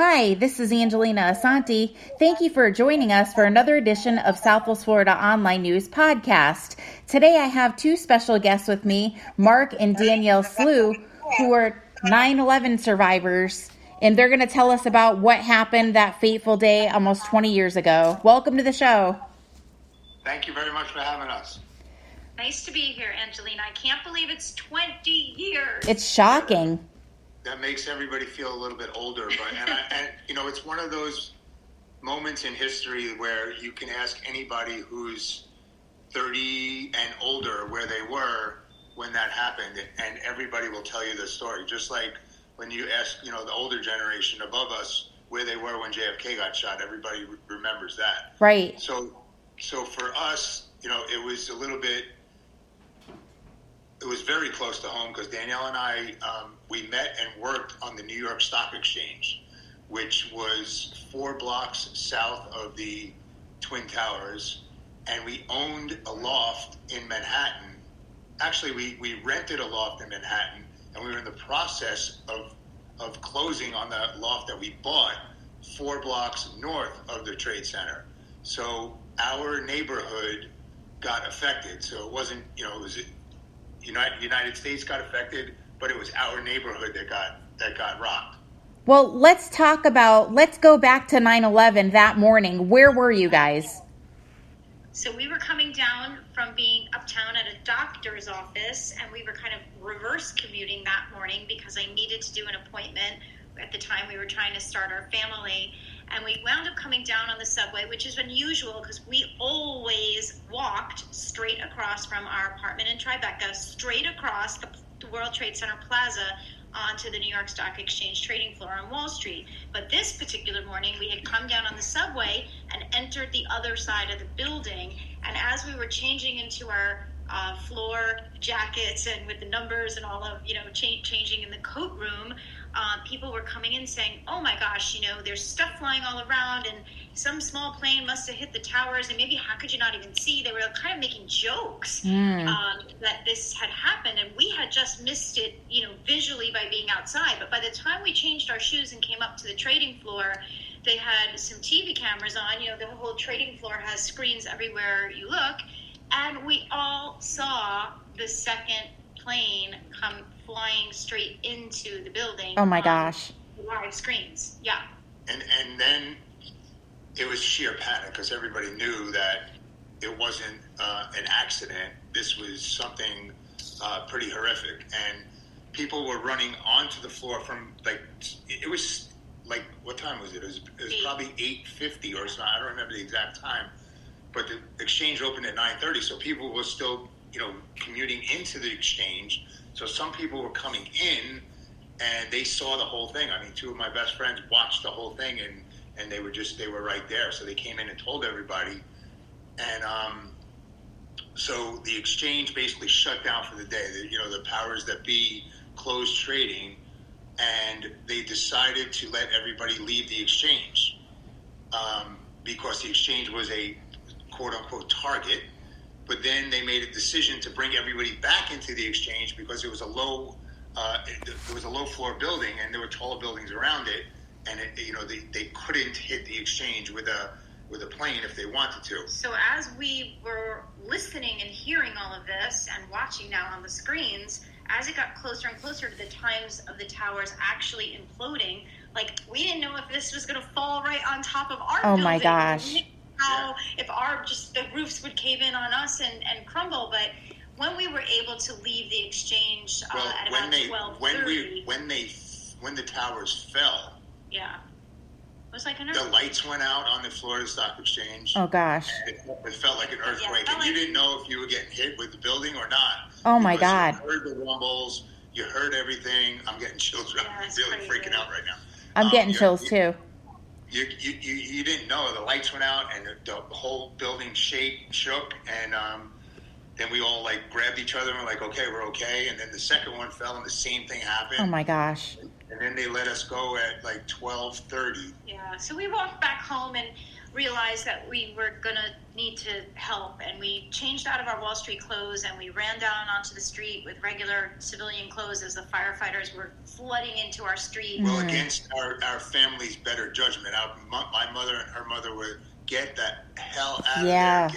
Hi, this is Angelina Asante. Thank you for joining us for another edition of Southwest Florida Online News Podcast. Today I have two special guests with me, Marc and Danielle Slough, who are 9/11 survivors, and they're going to tell us about what happened that fateful day almost 20 years ago. Welcome to the show. Thank you very much for having us. Nice to be here, Angelina. I can't believe it's 20 years. It's shocking. That makes everybody feel a little bit older, but it's one of those moments in history where you can ask anybody who's 30 and older where they were when that happened, and everybody will tell you the story. Just like when you ask, the older generation above us where they were when JFK got shot, everybody remembers that. Right. So for us, it was a little bit. It was very close to home because Danielle and I, we met and worked on the New York Stock Exchange, which was 4 blocks south of the Twin Towers, and we owned a loft in Manhattan. Actually, we rented a loft in Manhattan, and we were in the process of closing on the loft that we bought 4 blocks north of the Trade Center. So our neighborhood got affected. So it wasn't, it was United States got affected, but it was our neighborhood that got rocked. Well, let's go back to 9/11 that morning. Where were you guys? So we were coming down from being uptown at a doctor's office, and we were kind of reverse commuting that morning because I needed to do an appointment. At the time, we were trying to start our family, and we wound up coming down on the subway, which is unusual because we always walked straight across from our apartment in Tribeca, straight across the World Trade Center Plaza onto the New York Stock Exchange trading floor on Wall Street. But this particular morning, we had come down on the subway and entered the other side of the building. And as we were changing into our floor jackets and with the numbers and all of, changing in the coat room, people were coming in saying, oh my gosh, there's stuff flying all around and some small plane must have hit the towers and maybe how could you not even see? They were kind of making jokes that this had happened, and we had just missed it, visually by being outside. But by the time we changed our shoes and came up to the trading floor, they had some TV cameras on. The whole trading floor has screens everywhere you look, and we all saw the second plane come flying straight into the building. Oh my gosh. Live screens. Yeah. And then it was sheer panic because everybody knew that it wasn't an accident. This was something pretty horrific. And people were running onto the floor from, it was like, what time was it? It was probably 8:50 or so. I don't remember the exact time. But the exchange opened at 9:30, so people were still, commuting into the exchange. So some people were coming in, and they saw the whole thing. I mean, 2 of my best friends watched the whole thing, and they were right there. So they came in and told everybody. And so the exchange basically shut down for the day. The powers that be closed trading, and they decided to let everybody leave the exchange because the exchange was a quote-unquote target. But then they made a decision to bring everybody back into the exchange because it was a low floor building and there were taller buildings around it, and they couldn't hit the exchange with a plane if they wanted to. So as we were listening and hearing all of this and watching now on the screens, as it got closer and closer to the times of the towers actually imploding, we didn't know if this was going to fall right on top of our building. Oh my gosh. If the roofs would cave in on us and crumble. But when we were able to leave the exchange at about 12:30, when the towers fell, yeah, it was like an the earthquake. lights went out on the Florida Stock Exchange. Oh gosh. It felt like an earthquake, and you didn't know if you were getting hit with the building or not. Oh my God. You heard the rumbles, you heard everything. I'm getting chills. Yeah, I'm really freaking out right now. I'm getting chills too. You didn't know. The lights went out and the whole building shook, and then we all grabbed each other and were like, okay, we're okay. And then the second one fell and the same thing happened. Oh my gosh. And then they let us go at 12:30. Yeah, so we walked back home, and realized that we were going to need to help, and we changed out of our Wall Street clothes and we ran down onto the street with regular civilian clothes as the firefighters were flooding into our street. Well, against our family's better judgment, my mother and her mother would get the hell out of there,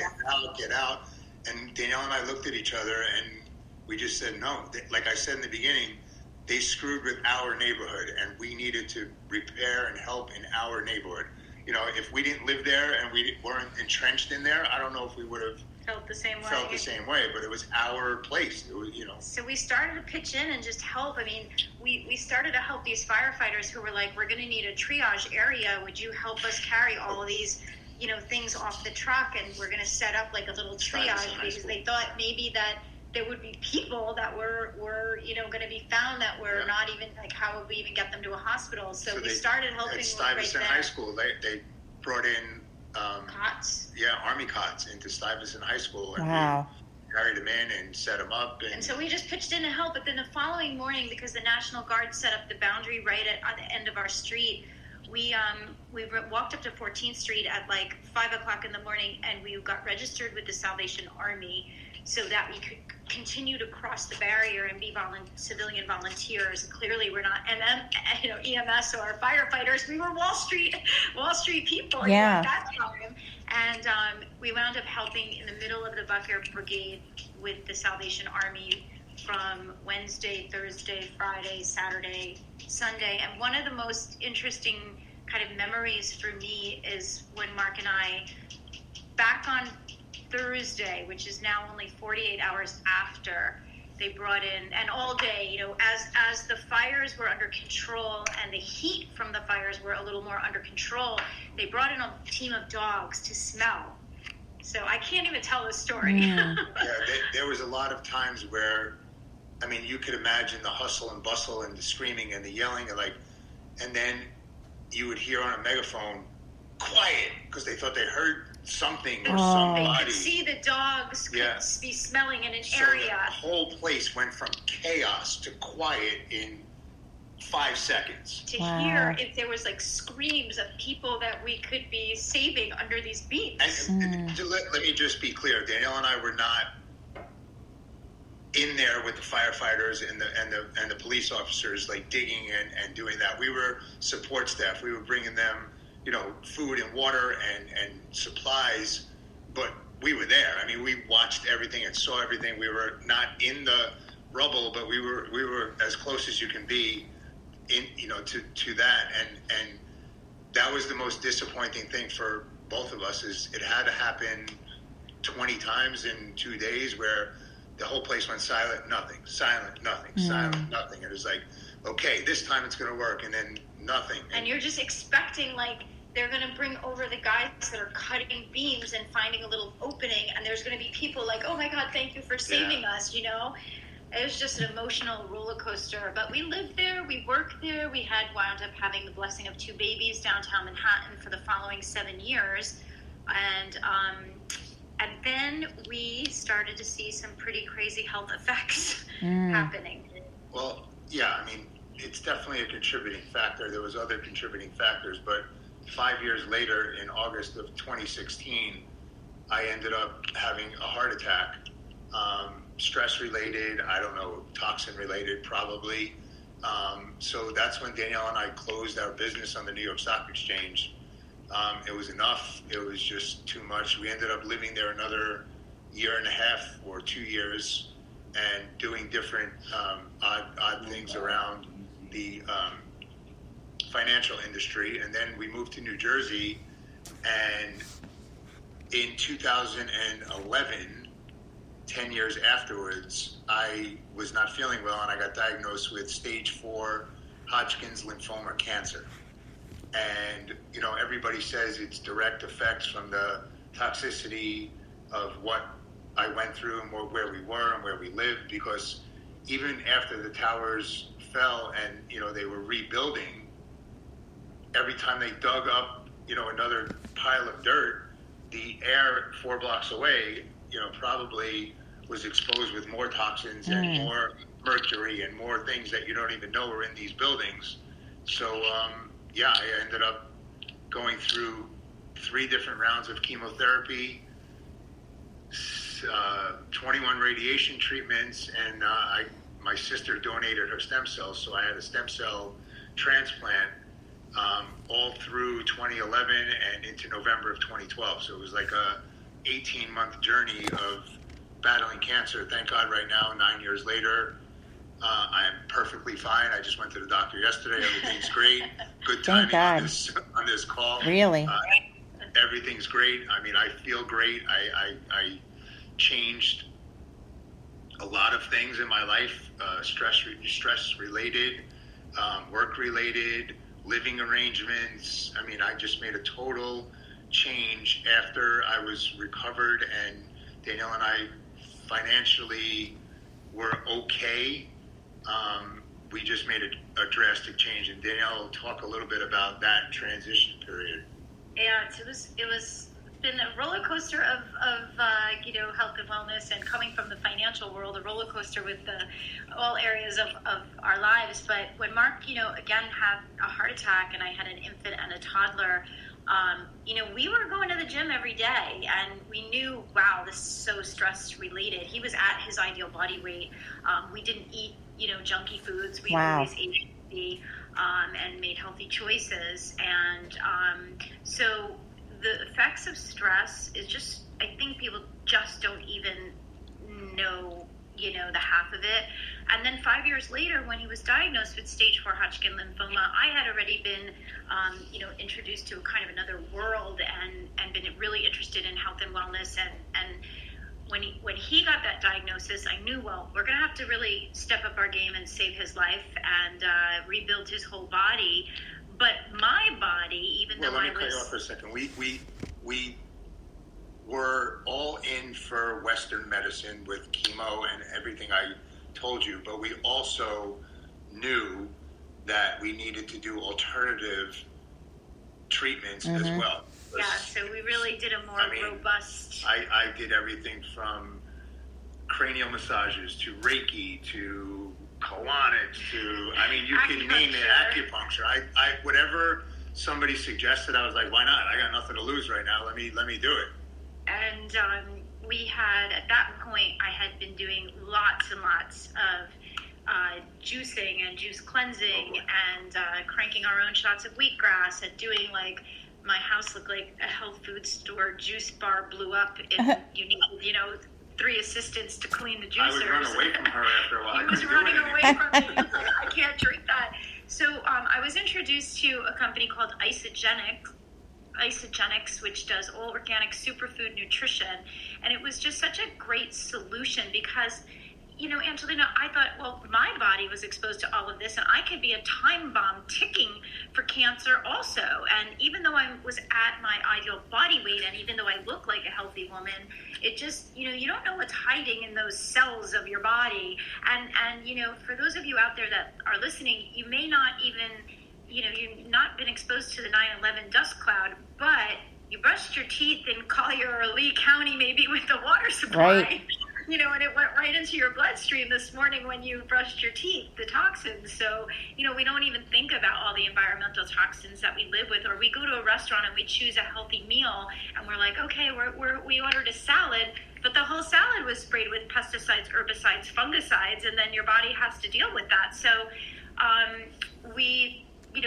get out. And Danielle and I looked at each other and we just said no. Like I said in the beginning, they screwed with our neighborhood, and we needed to repair and help in our neighborhood. You know, if we didn't live there and we weren't entrenched in there, I don't know if we would have felt the same way. But it was our place. It was, you know. So we started to pitch in and just help. I mean, we started to help these firefighters who were like, we're going to need a triage area. Would you help us carry all of these, you know, things off the truck? And we're going to set up like a little triage because they thought maybe that there would be people that were you know, going to be found that were not even, like, how would we even get them to a hospital? So we started helping at Stuyvesant High School. They brought in cots. Yeah, Army cots into Stuyvesant High School, and we carried them in and set them up. And so we just pitched in to help. But then the following morning, because the National Guard set up the boundary right at the end of our street, we walked up to 14th Street at like 5 o'clock in the morning, and we got registered with the Salvation Army so that we could continue to cross the barrier and be civilian volunteers. Clearly, we're not EMS or firefighters. We were Wall Street people at that time. And we wound up helping in the middle of the Bucker Brigade with the Salvation Army from Wednesday, Thursday, Friday, Saturday, Sunday. And one of the most interesting kind of memories for me is when Mark and I, back on Thursday, which is now only 48 hours after, they brought in, and all day, you know, as the fires were under control and the heat from the fires were a little more under control, they brought in a team of dogs to smell. So I can't even tell this story. There was a lot of times where, I mean, you could imagine the hustle and bustle and the screaming and the yelling, and then you would hear on a megaphone, quiet, because they thought they heard something or somebody. They could see the dogs could be smelling in an area. The whole place went from chaos to quiet in 5 seconds. To hear if there was like screams of people that we could be saving under these beams. And let me just be clear, Danielle and I were not in there with the firefighters and the police officers, like digging and doing that. We were support staff. We were bringing them, you know, food and water and supplies, but we were there. I mean, we watched everything and saw everything. We were not in the rubble, but we were as close as you can be in, you know, to that. And that was the most disappointing thing for both of us, is it had to happen 20 times in 2 days where the whole place went silent, nothing, silent, nothing, silent, nothing. It was like, okay, this time it's going to work, and then nothing. And you're just expecting, like, they're going to bring over the guys that are cutting beams and finding a little opening, and there's going to be people like, oh my God, thank you for saving us, you know? It was just an emotional roller coaster. But we lived there, we worked there, we had wound up having the blessing of 2 babies downtown Manhattan for the following 7 years. And then we started to see some pretty crazy health effects happening. Well, yeah, I mean, it's definitely a contributing factor. There was other contributing factors, but 5 years later, in August of 2016, I ended up having a heart attack. Stress-related, I don't know, toxin-related probably. So that's when Danielle and I closed our business on the New York Stock Exchange. It was enough. It was just too much. We ended up living there another 1.5 years or 2 years and doing different odd things around the financial industry. And then we moved to New Jersey, and in 2011, 10 years afterwards, I was not feeling well, and I got diagnosed with stage 4 Hodgkin's lymphoma cancer. And, you know, everybody says it's direct effects from the toxicity of what I went through and where we were and where we lived, because even after the towers fell and, you know, they were rebuilding, every time they dug up, you know, another pile of dirt, the air 4 blocks away, you know, probably was exposed with more toxins and more mercury and more things that you don't even know are in these buildings. So, I ended up going through 3 different rounds of chemotherapy, 21 radiation treatments, and my sister donated her stem cells, so I had a stem cell transplant all through 2011 and into November of 2012. So it was like a 18-month journey of battling cancer. Thank God right now, 9 years later, I am perfectly fine. I just went to the doctor yesterday. Everything's great. Good timing on this call. Really? Everything's great. I mean, I feel great. I changed a lot of things in my life, stress related, work related, living arrangements. I mean, I just made a total change after I was recovered, and Danielle and I financially were okay. We just made a drastic change, and Danielle will talk a little bit about that transition period. Yeah, it was been a roller coaster of health and wellness, and coming from the financial world, a roller coaster with all areas of our lives. But when Mark, again had a heart attack, and I had an infant and a toddler, we were going to the gym every day, and we knew, wow, this is so stress related. He was at his ideal body weight. We didn't eat, junky foods. We always ate healthy, and made healthy choices. And so the effects of stress is just, I think people just don't even know, the half of it. And then 5 years later, when he was diagnosed with stage 4 Hodgkin lymphoma, I had already been, introduced to kind of another world, and been really interested in health and wellness. And when he got that diagnosis, I knew, well, we're going to have to really step up our game and save his life and rebuild his whole body. But my body, even though let me cut you off for a second. We were all in for Western medicine with chemo and everything I told you, but we also knew that we needed to do alternative treatments as well. Yeah, so we really did a more robust... I did everything from cranial massages to Reiki to colonics to, you can name it, acupuncture. I whatever somebody suggested, I was like, why not? I got nothing to lose right now. Let me do it. And we had, at that point, I had been doing lots and lots of juicing and juice cleansing, and cranking our own shots of wheatgrass, and doing my house looked like a health food store. Juice bar blew up, and you need 3 assistants to clean the juicers. I would run away from her after a while. He was running away from me. I can't drink that. So I was introduced to a company called Isogenics, which does all organic superfood nutrition. And it was just such a great solution because, Angelina, I thought, well, my body was exposed to all of this, and I could be a time bomb ticking for cancer also. And even though I was at my ideal body weight, and even though I look like a healthy woman, it just, you don't know what's hiding in those cells of your body. And for those of you out there that are listening, you may not even, you've not been exposed to the 9/11 dust cloud, but you brushed your teeth in Collier or Lee County, maybe with the water supply. Right. And it went right into your bloodstream this morning when you brushed your teeth, the toxins. So, we don't even think about all the environmental toxins that we live with. Or we go to a restaurant and we choose a healthy meal, and we're like, okay, we ordered a salad, but the whole salad was sprayed with pesticides, herbicides, fungicides, and then your body has to deal with that. So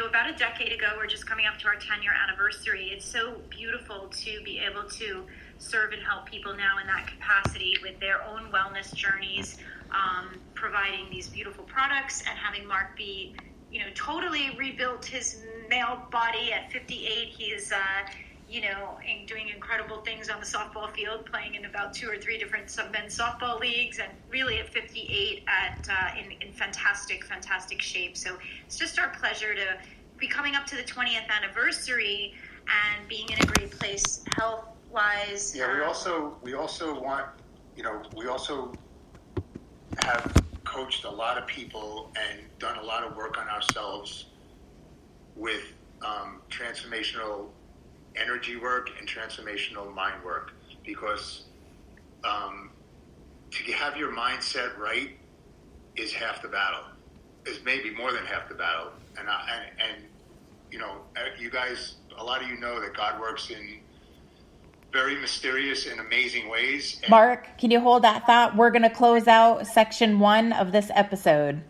about a decade ago, we're just coming up to our 10-year anniversary. It's so beautiful to be able to serve and help people now in that capacity with their own wellness journeys, providing these beautiful products, and having Mark be, totally rebuilt his male body at 58. He is, doing incredible things on the softball field, playing in about 2 or 3 different men's softball leagues, and really at 58 in fantastic shape. So it's just our pleasure to be coming up to the 20th anniversary and being in a great place health-wise. Yeah, we also want, we also have coached a lot of people and done a lot of work on ourselves with transformational energy work and transformational mind work, because to have your mindset right is half the battle, is maybe more than half the battle. And you guys a lot of you know that God works in very mysterious and amazing ways. And Mark, can you hold that thought? We're going to close out section 1 of this episode.